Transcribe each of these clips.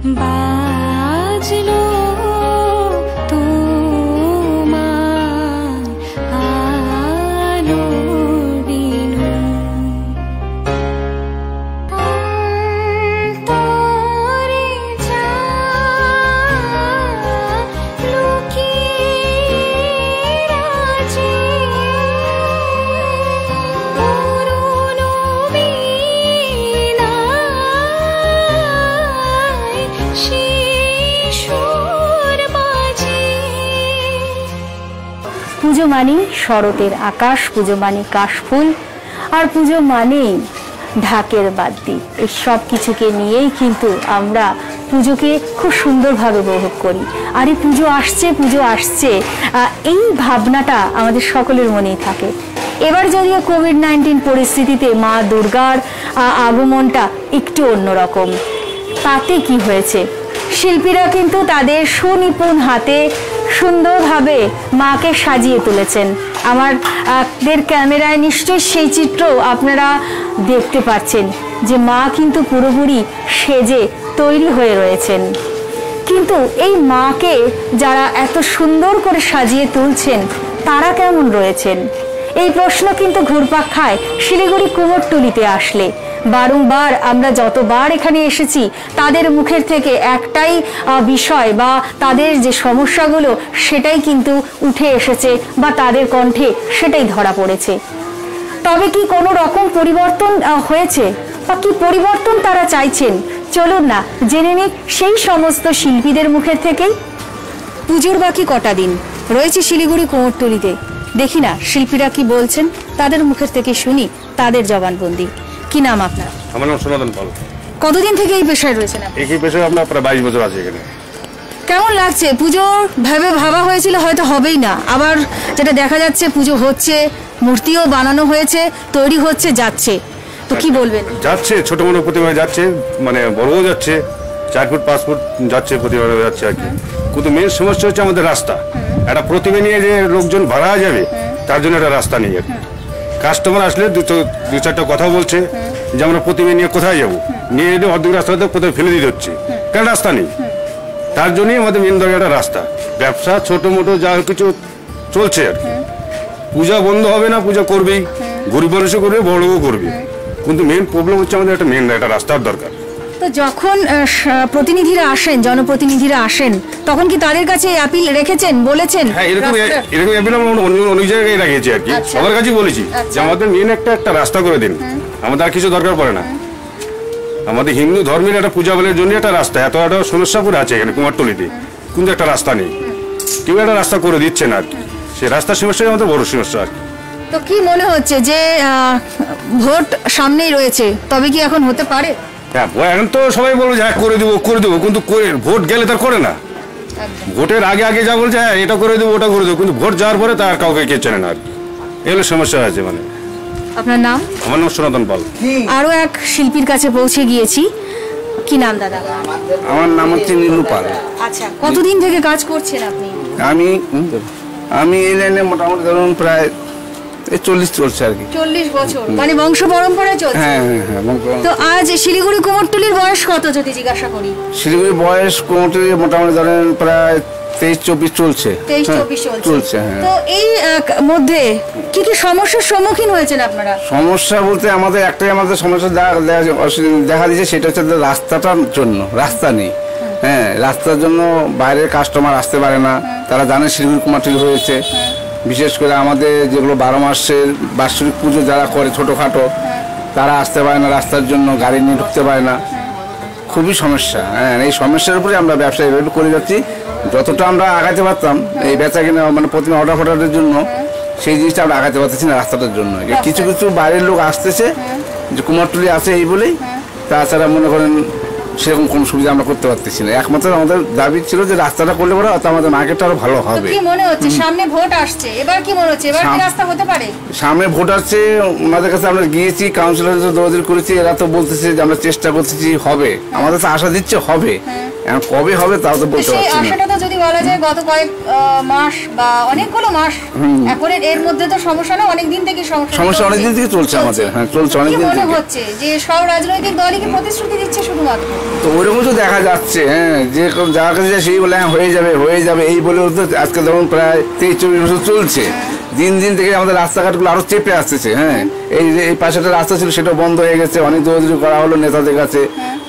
বাজলো তোমার আলোর বিনু, অন্তরে যা লুকিয়ে আছে পুরনো বীণায় শিশুর মাঝে। পুজো মানেই শরতের আকাশ, পুজো মানে কাশফুল, আর পুজো মানেই ঢাকের বাদ্যি। এই সব কিছুকে নিয়েই কিন্তু আমরা পুজোকে খুব সুন্দরভাবে উপভোগ করি। আর এই পুজো আসছে এই ভাবনাটা আমাদের সকলের মনেই থাকে। এবার যদিও কোভিড-19 পরিস্থিতিতে মা দুর্গার আগমনটা একটু অন্যরকম, তাতে কি হয়েছে, শিল্পীরা কিন্তু তাদের সুনিপুণ হাতে সুন্দরভাবে মাকে সাজিয়ে তুলেছেন। আমাদের ক্যামেরায় নিশ্চয়ই সেই চিত্র আপনারা দেখতে পাচ্ছেন যে মা কিন্তু পুরোপুরি সেজে তৈরি হয়ে রয়েছেন। কিন্তু এই মাকে যারা এত সুন্দর করে সাজিয়ে তুলছেন তারা কেমন রয়েছেন, এই প্রশ্ন কিন্তু ঘুরপাক খায় শিলিগুড়ি কুমোরটুলিতে আসলে। বারংবার আমরা যতবার এখানে এসেছি তাদের মুখের থেকে একটাই বিষয় বা তাদের যে সমস্যাগুলো সেটাই কিন্তু উঠে এসেছে বা তাদের কণ্ঠে সেটাই ধরা পড়েছে। তবে কি কোনো রকম পরিবর্তন হয়েছে বা কি পরিবর্তন তারা চাইছেন, চলুন না জেনে নিই সেই সমস্ত শিল্পীদের মুখের থেকেই। পুজোর বাকি কটা দিন রয়েছে শিলিগুড়ি কুমোরটুলিতে, দেখি না শিল্পীরা কি বলছেন, তাদের মুখের থেকে শুনি তাদের জবানবন্দি। কি নাম আপনার? আমার নাম সনাতন পাল। কতদিন থেকে এই পেশায় রয়েছেন? এই পেশায় আমরা প্রায় 22 বছর আছি এখানে। কেমন লাগছে? পুজো ভাবা হয়েছিল হয়তো হবেই না, আবার যেটা দেখা যাচ্ছে পুজো হচ্ছে, মূর্তিও বানানো হয়েছে, তৈরি হচ্ছে, যাচ্ছে, তো কি বলবেন? যাচ্ছে, ছোট মোটো প্রতিমা যাচ্ছে, মানে বড়ও যাচ্ছে, 4 ফুট 5 ফুট যাচ্ছে, প্রতিমা যাচ্ছে আর কি। কিন্তু মেন সমস্যা হচ্ছে আমাদের রাস্তা। একটা প্রতিমা নিয়ে যে লোকজন ভাড়া যাবে তার জন্য একটা রাস্তা নেই আর কি। কাস্টমার আসলে দু চারটা কথা বলছে যে আমরা প্রতিমা নিয়ে কোথায় যাবো, নিয়ে যেতে অর্ধেক রাস্তাতে কোথায় ফেলে দিতে হচ্ছে, কারণ রাস্তা নেই। তার জন্যই আমাদের মেন দরকার রাস্তা। ব্যবসা ছোট মোটো যা কিছু চলছে আর কি। পূজা বন্ধ হবে না, পূজা করবেই, গরিব মানুষও করবে, বড়ও করবে, কিন্তু মেন প্রবলেম হচ্ছে আমাদের একটা রাস্তার দরকার। তো যখন প্রতিনিধিরা আসেন, জনপ্রতিনিধিরা আসেন, তখন কি তাদের কাছে অ্যাপিল রেখেছেন, বলেছেন? হ্যাঁ, এরকম অ্যাপিল আমরা অনেক জায়গায় রেখেছি আর কি। সবার কাছে বলেছি যে আমাদের মেন একটা রাস্তা করে দিন, আমাদের আর কিছু দরকার পড়ে না। আমাদের হিন্দু ধর্মের একটা পূজা বলার জন্য একটা রাস্তা, এত একটা সমস্যা করে আছে এখানে কুমারটুলিতে, কিন্তু একটা রাস্তা নেই, কেউ একটা রাস্তা করে দিচ্ছে না আর কি। সেই রাস্তার সমস্যাই আমাদের বড় সমস্যা আর কি। তো কি মনে হচ্ছে যে ভোট সামনেই রয়েছে, তবে কি এখন হতে পারে? হ্যাঁ, এখন তো সবাই বলবে যে হ্যাঁ করে দেবো, কিন্তু ভোট গেলে তার করে না। ভোটের আগে যা বলছে হ্যাঁ এটা করে দেবো, ওটা করে দেবো, কিন্তু ভোট যাওয়ার পরে তার কাউকে কে চেনে না আর কি। এগুলো সমস্যা আছে। মানে আপনার নাম? আমার নাম সনাতন পাল। আরো এক শিল্পীর কাছে পৌঁছে গিয়েছি। কি নাম দাদা? আমার নাম হচ্ছে নীলু পাল। আচ্ছা, কতদিন থেকে কাজ করছেন আপনি? আমি এই লাইনে মোটামুটি ধরুন প্রায় 40 চলছে আর কি। 40 বছর, মানে বংশ পরম্পরায় চলছে। হ্যাঁ। তো আজ শিলিগুড়ি কুমোরটুলির বয়স কত যদি জিজ্ঞাসা করি? শিলিগুড়ির বয়স কুমোরটুলি মোটামুটি ধরেন প্রায় 23-24 চলছে। 23-24 চলছে। হ্যাঁ। তো এই মধ্যে কি কি সমস্যার সম্মুখীন হয়েছেন আপনারা? সমস্যা বলতে আমাদের একটাই সমস্যা দেখা দিচ্ছে, সেটা হচ্ছে রাস্তাটার জন্য। রাস্তা নেই। হ্যাঁ, রাস্তার জন্য বাইরের কাস্টমার আসতে পারে না। তারা জানে শিলিগুড়ি কুমোরটুলি হয়েছে। বিশেষ করে আমাদের যেগুলো 12 মাসের বাৎসরিক পুজো যারা করে ছোটোখাটো, তারা আসতে পারে না, রাস্তার জন্য গাড়ি নিয়ে ঢুকতে পারে না, খুবই সমস্যা। হ্যাঁ, এই সমস্যার উপরে আমরা ব্যবসা এভাবে করে যাচ্ছি। যতটা আমরা আগাতে পারতাম এই বেচা কিনা, মানে প্রতিমা অর্ডার ফটারের জন্য, সেই জিনিসটা আমরা আগাতে পারতেছি না রাস্তাটার জন্য। কিছু বাইরের লোক আসতেছে যে কুমোরটুলি আছে এই বলেই, তাছাড়া মনে করেন সেরকম কোনো সুবিধা আমরা করতে পারতেছি না। একমাত্র আমাদের দাবি ছিল যে রাস্তাটা করলে পরে আমাদের মার্কেটটা আরো ভালো হবে। কি মনে হচ্ছে সামনে ভোট আসছে, এবার কি মনে হচ্ছে এবার কি রাস্তা হতে পারে? সামনে ভোট আসছে, ওনাদের কাছে আমরা গিয়েছি, কাউন্সিলরের দৌড়াদৌড়ি করেছি, এরা তো বলতেছে যে আমরা চেষ্টা করতেছি হবে, আমাদের তো আশা দিচ্ছে হবে। এখন কবে হবে তাও তো বলতে সেই পারছি না। আশাটা তো যদি বলা যায় গত কয়েক মাস বা অনেকগুলো মাস, এখন এর মধ্যে তো সমস্যা না, অনেক দিন থেকে সমস্যা অনেক দিন থেকে চলছে আমাদের, হ্যাঁ চলছে অনেক কি দিন মনে থেকে। হচ্ছে যে সব রাজনৈতিক দলই কি প্রতিশ্রুতি দিচ্ছে শুধুমাত্র? তো ওইরকম তো দেখা যাচ্ছে, হ্যাঁ যে যার কাছে যায় সেই বলে হ্যাঁ হয়ে যাবে এই বলে তো আজকে ধরুন প্রায় 23-24 বছর চলছে। দিন দিন থেকে আমাদের রাস্তাঘাটগুলো আরো চেপে আসতেছে। হ্যাঁ এই পাশেটা রাস্তা ছিল সেটা বন্ধ হয়ে গেছে, অনেক দৌড়দৌড়ি করা হলো নেতাদের কাছে,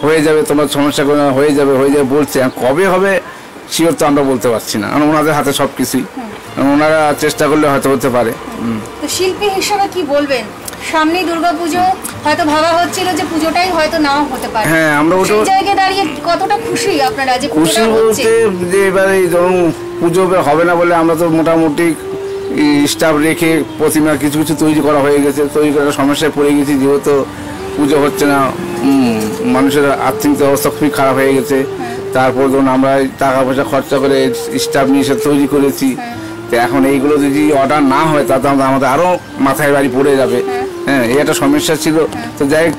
হয়ে যাবে তোমার সমস্যা হয়ে যাবে বলছে। কবে হবে শিওর তো আমরা বলতে পারছি না, কারণ ওনাদের হাতে সব কিছুই, ওনারা চেষ্টা করলে হয়তো হতে পারে। তো শিল্পী হিসেবে কি বলবেন? সামনেই দুর্গাপুজো, হয়তো ভাবা হচ্ছিল যে পুজোটাই হয়তো নাও হতে পারে। হ্যাঁ আমরা ওটা সেই জায়গায় দাঁড়িয়ে কতটা খুশি আপনারা যে খুশি পুজোটা হচ্ছে? বলতে যে এবারে ধরুন পুজো হবে না বলে আমরা তো মোটামুটি স্টাফ রেখে প্রতিমা কিছু তৈরি করা হয়ে গেছে, তৈরি করার সমস্যায় পড়ে গেছি, যেহেতু পুজো হচ্ছে না, মানুষের আর্থিক অবস্থা খুবই খারাপ হয়ে গেছে। তারপর ধরুন আমরা টাকা পয়সা খরচা করে স্টাফ নিয়ে এসে তৈরি করেছি। তো এখন এইগুলো যদি অর্ডার না হয় তাতে আমাদের আরও মাথায় বাড়ি পড়ে যাবে। হ্যাঁ এই একটা সমস্যা ছিল। তো যাই হোক,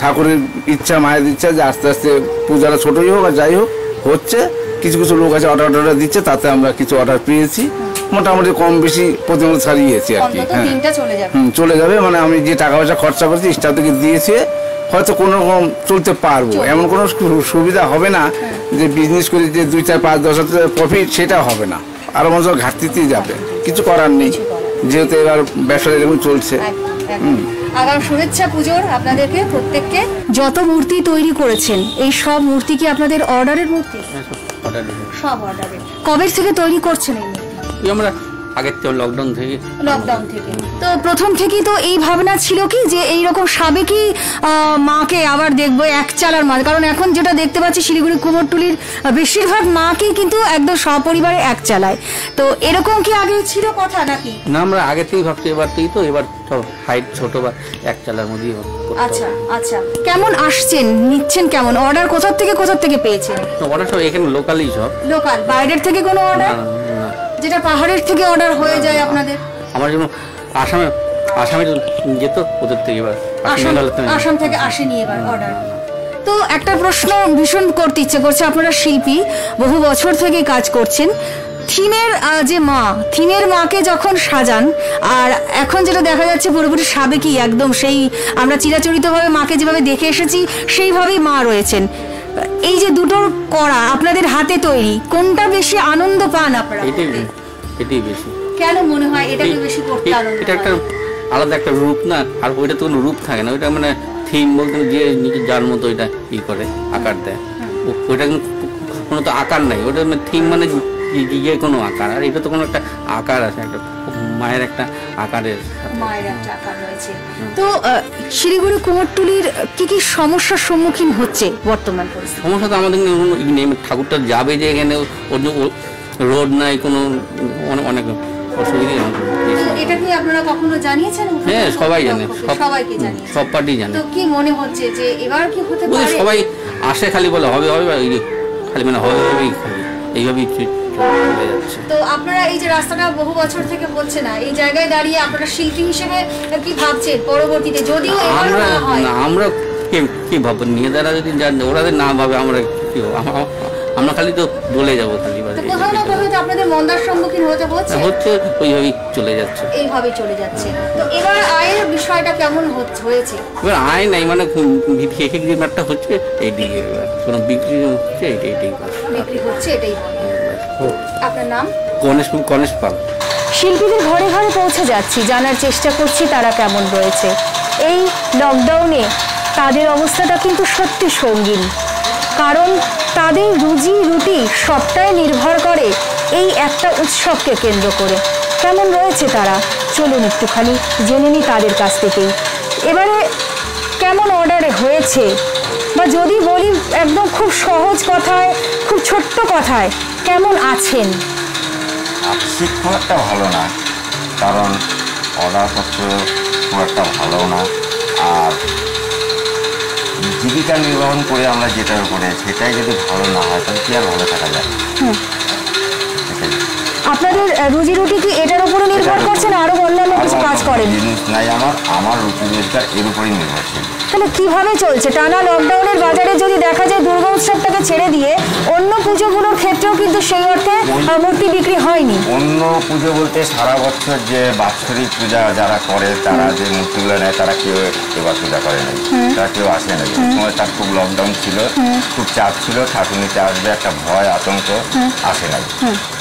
ঠাকুরের ইচ্ছা, মায়ের ইচ্ছা যে আস্তে আস্তে পূজাটা ছোটোই হোক আর যাই হোক হচ্ছে, কিছু লোক আছে অর্ডার দিচ্ছে, তাতে আমরা কিছু অর্ডার পেয়েছি, মোটামুটি কম বেশি প্রতিমা ছাড়িয়েছি আর কি। হ্যাঁ চলে যাবে, মানে আমি যে টাকা পয়সা খরচা করেছি স্টাফ থেকে দিয়েছে, হয়তো কোনো রকম চলতে পারবো, এমন কোনো সুবিধা হবে না যে বিজনেস করে যে 2, 4, 5, 10 হাজার প্রফিট, সেটা হবে না, আরো মনে ঘাটতিতেই যাবে, কিছু করার নেই, যেহেতু এবার ব্যবসা এরকম চলছে। আগাম শুভেচ্ছা পুজোর আপনাদেরকে প্রত্যেককে। যত মূর্তি তৈরি করেছেন এই সব মূর্তি কি আপনাদের অর্ডারের মূর্তি? সব অর্ডারের। কবে থেকে তৈরি করছেন এই মূর্তি? আমরা আগের তো লকডাউন থেকে। তো প্রথম থেকেই তো এই ভাবনা ছিল কি যে এইরকম সাবেকি মাকে আবার দেখবো এক চালার মা, কারণ এখন যেটা দেখতে পাচ্ছি শিলিগুড়ি কুমোরটুলির বেশিরভাগ মাকেই কিন্তু একদম সপরিবারে এক চালায়, তো এরকম কি আগে ছিল কথা নাকি? না আমরা আগে থেকেই ভাবছি, এবার থেকেই তো, এবার সব হাইট ছোট বা এক চালার মধ্যেই। আচ্ছা কেমন আসছেন, নিচ্ছেন কেমন? অর্ডার কোথা থেকে পেয়েছেন? অর্ডার সব এখানে লোকালই, সব লোকাল, বাইরের থেকে কোনো অর্ডার? যেটা পাহাড়ের থেকে অর্ডার হয়ে যায় আপনাদের? আমার জন্য আসামে যেত ওদের থেকে, এবার আসাম থেকে আসেনি এবার অর্ডার। তো একটা প্রশ্ন ভীষণ করতে ইচ্ছে করছে, আপনারা শিল্পী, বহু বছর থেকে কাজ করছেন, থিমের যে মা, থিমের মাকে যখন সাজান, আর এখন যেটা দেখা যাচ্ছে পুরোপুরি সাবেকি, একদম সেই আমরা চিরাচরিতভাবে মাকে যেভাবে দেখে এসেছি সেইভাবেই মা রয়েছেন, এই যে দুটোর করা আপনাদের হাতে তৈরি, কোনটা বেশি আনন্দ পান আপনারা? এটাই বেশি। কেন মনে হয় এটাকে বেশি করতে আনন্দ? এটা একটা আলাদা একটা রূপ না, আর ওইটা তো কোনো রূপ থাকে না, ওইটা মানে থিম বলতে যে নিজের যার মতো ওইটা ই করে আকার দেয়, ওইটা কোনো তো আকার নাই, ওটা থিম মানে যে কোনো আকার, আর এটা তো কোনো একটা আকার আছে, একটা মায়ের একটা আকারের আকার রয়েছে। তো শিলিগুড়ি কুমোরটুলির কি সমস্যার সম্মুখীন হচ্ছে বর্তমান পরিস্থিতি? সমস্যা তো আমাদের ঠাকুরটা যাবে যে এখানে রোড নাই, কোনো অনেক অসুবিধা। এটা কি আপনারা কখনো জানিয়েছেন? হ্যাঁ সবাই জানে, সব পার্টি জানে। তো কি মনে হচ্ছে যে এবার কি হতে পারে? সবাই আসে খালি বলে হবে খালি মানে হবে এইভাবেই চলে যাচ্ছে। তো আপনারা এই যে রাস্তাটা বহু বছর থেকে বলছে না, এই জায়গায় দাঁড়িয়ে আপনারা শিল্পী হিসেবে কি ভাবছেন পরবর্তীতে, যদিও আমরা কি ভাববো, নিজেরা যদি ওরা না ভাবে আমরা কি আমরা খালি তো বলে যাবো খালি, কোথাও না কোথাও তো আপনাদের মন্দার সম্মুখীন হতে হচ্ছে, ওইভাবেই চলে যাচ্ছে, এইভাবে চলে যাচ্ছে। তো এবার আয়ের বিষয়টা কেমন হয়েছে? এবার আয় নাই, মানে একটা হচ্ছে এইদিকে কোনো বিক্রি হচ্ছে, এটাই। আপনার নাম? গণেশ পাল। শিল্পীদের ঘরে ঘরে পৌঁছে যাচ্ছি, জানার চেষ্টা করছি তারা কেমন রয়েছে। এই লকডাউনে তাদের অবস্থাটা কিন্তু সত্যি সঙ্গীন, কারণ তাদের রুজি রুটি সবটাই নির্ভর করে এই একটা উৎসবকে কেন্দ্র করে। কেমন রয়েছে তারা, চলুন একটুখানি জেনে নিই তাদের কাছ থেকেই। এবারে কেমন অর্ডারে হয়েছে, বা যদি বলি একদম খুব সহজ কথায়, খুব ছোট্ট কথায়, কেমন আছেন? আর্থিক খুব একটা ভালো না, কারণ অর্ডারপত্র খুব একটা ভালো না, আর জীবিকা নির্বাহন করে আমরা যেটার উপরে সেটাই যদি ভালো না হয় তাহলে কি আর ভালো থাকা যায়? আপনাদের রুজি রুটি কি এটার উপরে নির্ভর করছে না আরো অন্যান্য কিছু কাজ করেন? জিনিস নাই, আমার রুটি রোজগার এর উপরেই নির্ভরশীল। তাহলে কিভাবে চলছে? টানা লকডাউনের বাজারে যদি দেখা যায় দুর্গা উৎসবটাকে ছেড়ে দিয়ে পুজোগুলোর ক্ষেত্রেও কিন্তু সেই অর্থে মূর্তি বিক্রি হয়নি। অন্য পুজো বলতে সারা বছর যে বাৎসরিক পূজা যারা করে তারা যে মূর্তিগুলো নেয় তারা কেউ এবার পূজা করে নাই, তারা কেউ আসে না। সময় তার খুব লকডাউন ছিল, খুব চাপ ছিল, ঠাকুর নিতে আসবে একটা ভয় আতঙ্ক, আসে নাই।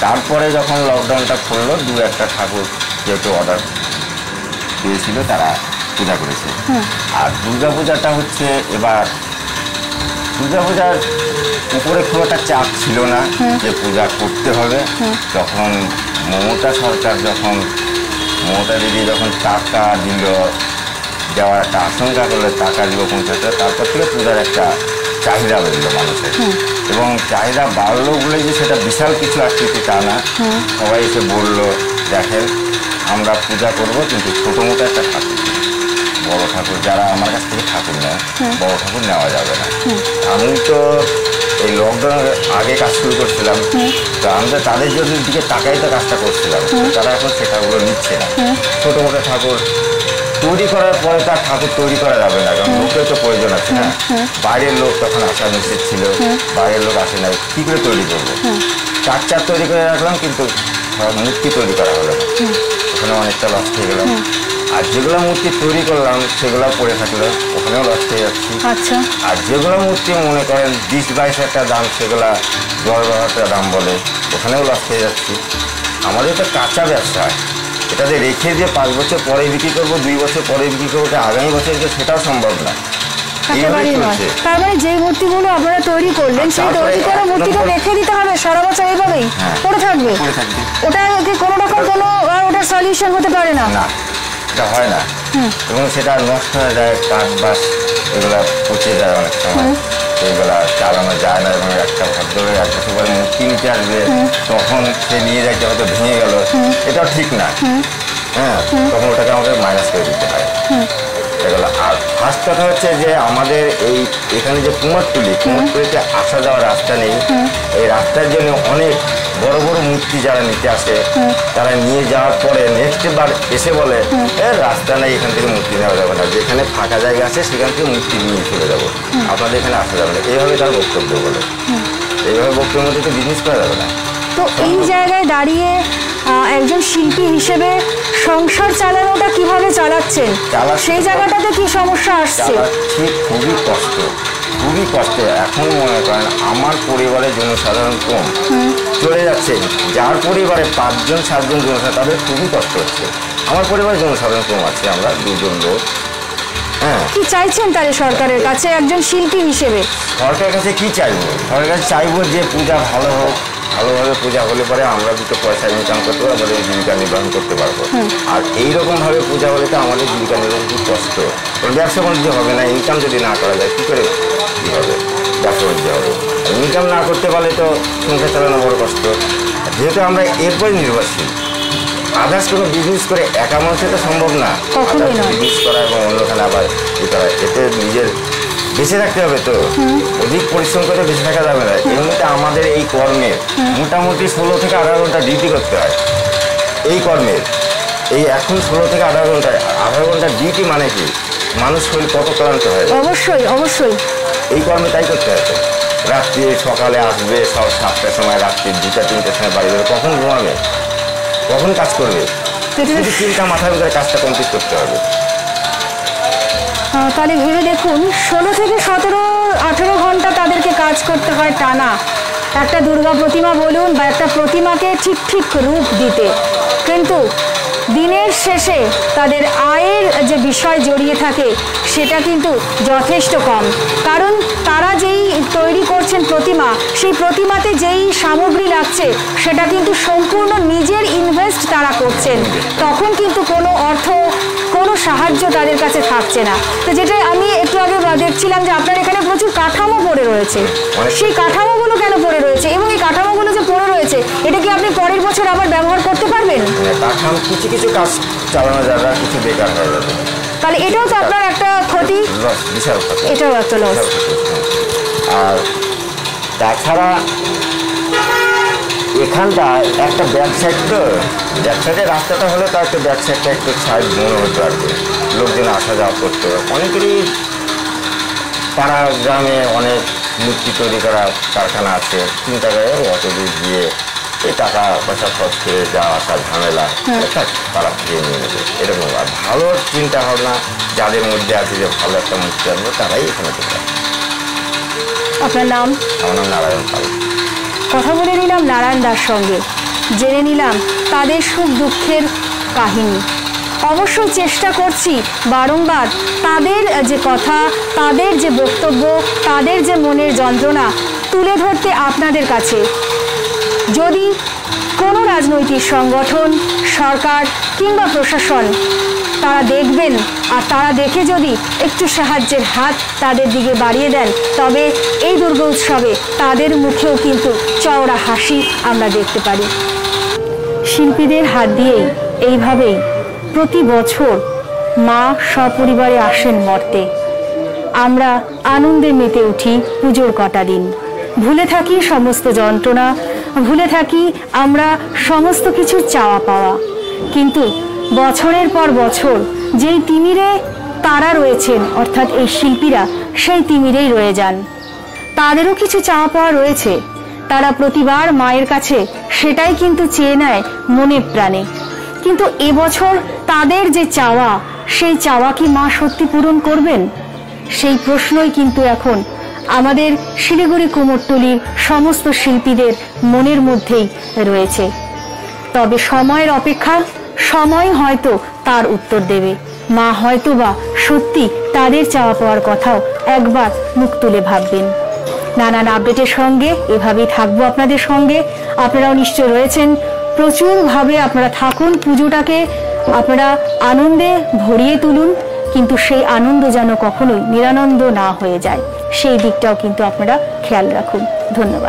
তারপরে যখন লকডাউনটা খুললো, দু একটা ঠাকুর যেহেতু অর্ডার দিয়েছিল তারা পূজা করেছে। আর দুর্গা পূজাটা হচ্ছে এবার দুর্গা পূজার উপরে খুব একটা চাপ ছিল না যে পূজা করতে হবে। যখন মমতা সরকার মমতা দিদি যখন টাকা দিল, দেওয়ার একটা আশঙ্কা করলে টাকা দিল 50, তারপর থেকে পূজার একটা চাহিদা বেরোলো মানুষের। এবং চাহিদা বাড়লো বলে যে সেটা বিশাল কিছু আকৃতি তা না। সবাই এসে বললো দেখেন আমরা পূজা করব কিন্তু ছোটো মোটো একটা ঠাকুর, বড় ঠাকুর যারা আমার কাছ থেকে ঠাকুর নেয় বড় ঠাকুর নেওয়া যাবে না। আমি তো এই লকডাউনের আগে কাজ শুরু করছিলাম, তো আমরা তাদের দিকে তাকাই তো কাজটা করছিলাম। তারা এখন সেটাগুলো নিচ্ছে না। ছোটো মোটো ঠাকুর তৈরি করার পরে তার ঠাকুর তৈরি করা যাবে না, কারণ লোকের তো প্রয়োজন আছে না। বাইরের লোক তখন আসা নিষেধ ছিল, বাইরের লোক আসে নাই, কী করে তৈরি করবো? চার তৈরি করে রাখলাম কিন্তু মূর্তি তৈরি করা হলো না, ওখানে অনেকটা লস হয়ে গেলাম। আর যেগুলো মূর্তি তৈরি করলাম সেগুলো পড়ে থাকলো, ওখানেও লস হয়ে যাচ্ছি। আচ্ছা। আর যেগুলো মূর্তি মনে করেন 20-22 একটা দাম, সেগুলা 10-12 টাকা দাম বলে, ওখানেও লস হয়ে যাচ্ছি। আমাদের তো কাঁচা ব্যবসা, এটাতে রেখে দিয়ে 5 বছর পরে বিক্রি করবো, 2 বছর পরে বিক্রি করবো, আগামী বছর সেটাও সম্ভব না। তার মানে যে মূর্তিগুলো আপনারা তৈরি করলেন সেই তৈরি করা মূর্তিটা রেখে দিতে হবে সারা বছর এইভাবেই পড়ে থাকবে, ওটা কোনো রকম কোনো ওটার সলিউশন হতে পারে না? না, এটা হয় না। এবং সেটা নষ্ট হয়ে যায়, কাঠ বাস এগুলা পচে যায় অনেক সময়, এগুলা চালানো যায় না। এবং একটা ভদ্র এক বছর পরে মূর্তি নিতে আসবে, তখন সে নিয়ে যাইতে হয়তো ভেঙে গেল, এটাও ঠিক না। হ্যাঁ, তখন ওটাকে আমাদের মাইনাস করে দিতে হয় এগুলো। আর ফার্স্ট কথা হচ্ছে যে আমাদের এখানে যে কুমারটুলিতে আসা যাওয়ার রাস্তা নেই। এই রাস্তার জন্য অনেক বড় বড় মূর্তি যারা নিতে আসে, তারা নিয়ে যাওয়ার পরে নেক্সট বার এসে বলে রাস্তা নেই, এখান থেকে মূর্তি নেওয়া যাবে না, যেখানে ফাঁকা জায়গা আছে সেখান থেকে মূর্তি নিয়ে চলে যাবো, আপনাদের এখানে আসা যাবে না, এইভাবে তার বক্তব্য বলে। এইভাবে বক্তব্যের মধ্যে তো বিজনেস করা যাবে না। তো এই জায়গায় দাঁড়িয়ে একজন শিল্পী হিসেবে সংসার চালানোটা কিভাবে চালাচ্ছেন, সেই জায়গাটাতে কি সমস্যা আসছে? খুবই কষ্ট, খুবই কষ্ট। এখন মনে করেন আমার পরিবারের জনসাধারণ কম, চলে যাচ্ছে। যার পরিবারে 5-7 জন জনসাধারণ, তাদের খুবই কষ্ট হচ্ছে। আমার পরিবারের জনসাধারণ কম আছে, আমরা 2 জন লোক। হ্যাঁ, কি চাইছেন তাহলে সরকারের কাছে একজন শিল্পী হিসেবে? সরকারের কাছে কি চাইবো? সরকারের কাছে চাইবো যে পূজা ভালো হোক, ভালোভাবে পূজা হলে পরে আমরা দুটো পয়সা ইনকাম করতে পারবো, আমাদের জীবিকা নির্বাহ করতে পারবো। আর এইরকমভাবে পূজা হলে তো আমাদের জীবিকা নির্বাহ খুব কষ্ট। ব্যবসা বাণিজ্য হবে না, ইনকাম যদি না করা যায় কী করে কী হবে? ব্যবসা বাণিজ্য হবে, ইনকাম না করতে পারলে তো সংসার চালানো বড় কষ্ট। যেহেতু আমরা এরপরে নির্ভরশীল, আদার্স কোনো বিজনেস করে একা মানুষের তো সম্ভব না। বিজনেস করা এবং অন্যখানে আবার ই করা, এতে নিজের বেঁচে থাকতে হবে, তো অধিক পরিশ্রম করে বেঁচে থাকা যাবে না। এর মধ্যে আমাদের এই কর্মের মোটামুটি 16 থেকে 18 ঘন্টা ডিউটি করতে হয়। এই কর্মের এখন 16 থেকে 18 ঘন্টা ডিউটি মানে কি? মানুষ শরীর কত ক্লান্ত হয়। অবশ্যই অবশ্যই এই কর্মে তাই করতে হয়। রাত্রি সকালে আসবে, সব 7টার সময়, রাত্রি 2-3টার সময় বাড়ি যাবে, কখন ঘুমাবে, কখন কাজ করবে? চিন্তা মাথার ভিতরে কাজটা কমপ্লিট করতে হবে। তাহলে ভেবে দেখুন, 16 থেকে 17-18 ঘন্টা তাদেরকে কাজ করতে হয় টানা, একটা দুর্গা প্রতিমা বলুন বা একটা প্রতিমাকে ঠিক রূপ দিতে। কিন্তু দিনের শেষে তাদের আয়ের যে বিষয় জড়িয়ে থাকে সেটা কিন্তু যথেষ্ট কম, কারণ তারা যেই তৈরি করছেন প্রতিমা, সেই প্রতিমাতে যেই সামগ্রী লাগছে সেটা কিন্তু সম্পূর্ণ নিজের ইনভেস্ট তারা করছেন, তখন কিন্তু কোনো অর্থ, কোনো সাহায্য তাদের কাছে থাকছে না। তো যেটা আমি একটু আগে দেখছিলাম যে আপনার এখানে প্রচুর কাঠামো পড়ে রয়েছে, সেই কাঠামোগুলো কেন পড়ে রয়েছে এবং এই কাঠামোগুলো যে পড়ে রয়েছে এটা কি আপনি পরের বছর আবার ব্যবহার করতে পারবেন? কাঠামো কিছু কাজ চালানো যাবে, কিছু বেকার হয়ে যাবে, তাহলে এটাও তো আপনার একটা ক্ষতি, এটাও একটা লস। আর তাছাড়া এখানটা একটা ব্যাক সাইড, তো ব্যাক সাইডে রাস্তাটা হলে তো একটা ব্যাক সাইডটা একটু সাইড মনে হতো আর কি, লোকজন আসা যাওয়া করতে। অনেকেরই পাড়া গ্রামে অনেক মূর্তি তৈরি করা কারখানা আছে, চিন্তা করে অত দূর গিয়ে এই টাকা পয়সা খরচ করে যাওয়া আসা ঝামেলা তারা ফিরিয়ে নিয়ে নেবে এরকম। আর ভালো চিন্তা ভাবনা যাদের মধ্যে আছে যে ভালো একটা মূর্তি আনবো তারাই এখানে চলে। আপনার নাম? আমার নাম নারায়ণ পাল। কথা বলে নিলাম নারায়ণ দার সঙ্গে, জেনে নিলাম তাদের সুখ দুঃখের কাহিনী। অবশ্যই চেষ্টা করছি বারংবার তাদের যে কথা, তাদের যে বক্তব্য, তাদের যে মনের যন্ত্রণা তুলে ধরতে আপনাদের কাছে। যদি কোনো রাজনৈতিক সংগঠন, সরকার কিংবা প্রশাসন তারা দেখবেন আর তারা দেখে যদি একটু সাহায্যের হাত তাদের দিকে বাড়িয়ে দেন, তবে এই দুর্গা উৎসবে তাদের মুখেও কিন্তু চওড়া হাসি আমরা দেখতে পারি। শিল্পীদের হাত দিয়েই এইভাবেই প্রতি বছর মা সপরিবারে আসেন মর্তে। আমরা আনন্দে মেতে উঠি পুজোর কটা দিন, ভুলে থাকি সমস্ত যন্ত্রণা, ভুলে থাকি আমরা সমস্ত কিছু চাওয়া পাওয়া। কিন্তু বছরের পর বছর যেই তিমিরে তারা রয়েছেন, অর্থাৎ এই শিল্পীরা সেই তিমিরেই রয়ে যান। তাদেরও কিছু চাওয়া পাওয়া রয়েছে, তারা প্রতিবার মায়ের কাছে সেটাই কিন্তু চেয়ে নেয় মনে প্রাণে। কিন্তু এবছর তাদের যে চাওয়া, সেই চাওয়া কি মা সত্যি পূরণ করবেন? সেই প্রশ্নই কিন্তু এখন আমাদের শিলিগুড়ি কুমোরটুলির সমস্ত শিল্পীদের মনের মধ্যেই রয়েছে। তবে সময়ের অপেক্ষা, সময় হয়তো তার উত্তর দেবে। মা হয়তো বা সত্যি তাদের চাওয়া পাওয়ার কথাও একবার মুখ তুলে ভাববেন। নানান আপডেটের সঙ্গে এভাবেই থাকবো আপনাদের সঙ্গে। আপনারাও নিশ্চয় রয়েছেন, প্রচুরভাবে আপনারা থাকুন, পুজোটাকে আপনারা আনন্দে ভরিয়ে তুলুন। কিন্তু সেই আনন্দ যেন কখনোই নিরানন্দ না হয়ে যায়, সেই দিকটাও কিন্তু আপনারা খেয়াল রাখুন। ধন্যবাদ।